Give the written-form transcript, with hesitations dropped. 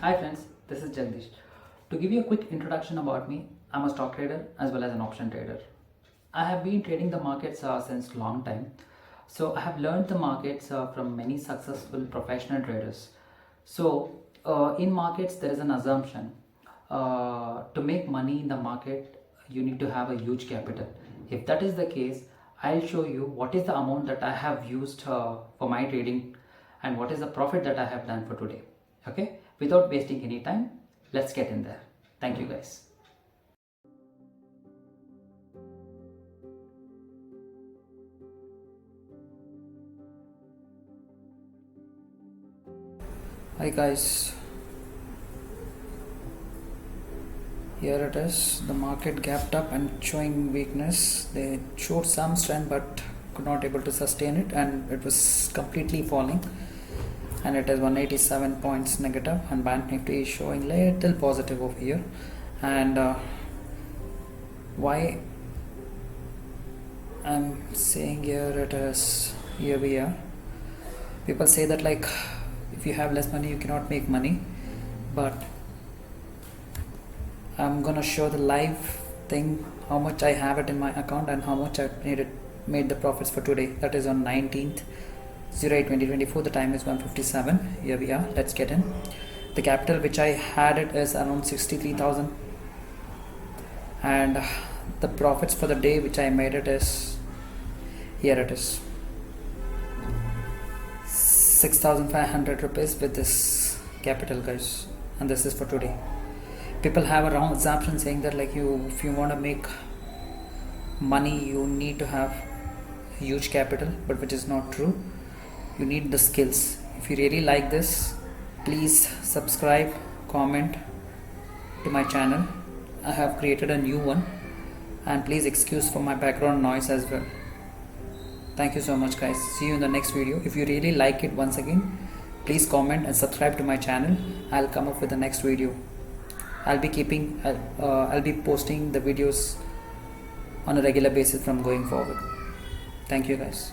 Hi friends, this is Jagdish. To give you a quick introduction about me, I'm a stock trader as well as an option trader. I have been trading the markets since long time. So I have learned the markets from many successful professional traders. In markets there is an assumption. To make money in the market, you need to have a huge capital. If that is the case, I'll show you what is the amount that I have used for my trading and what is the profit that I have done for today. Okay, without wasting any time, let's get in there. Thank you guys. Hi guys, here it is. The market gapped up and showing weakness. They showed some strength but could not able to sustain it, and it was completely falling, and it is 187 points negative, and Bank Nifty is showing little positive over here. And why I'm saying here it is, here we are. People say that like if you have less money you cannot make money, but I'm gonna show the live thing, how much I have it in my account and how much I made the profits for today. That is on 19th 08 2024. The time is 1:57. Here we are. Let's get in. The capital which I had it is around 63,000, and the profits for the day which I made it is, here it is, 6,500 rupees with this capital, guys. And this is for today. People have a wrong assumption saying that like if you want to make money you need to have huge capital, but which is not true. You need the skills. If you really like this, please subscribe, comment to my channel. I have created a new one, and please excuse for my background noise as well. Thank you so much guys. See you in the next video. If you really like it, once again please comment and subscribe to my channel. I'll come up with the next video. I'll be posting the videos on a regular basis from going forward. Thank you guys.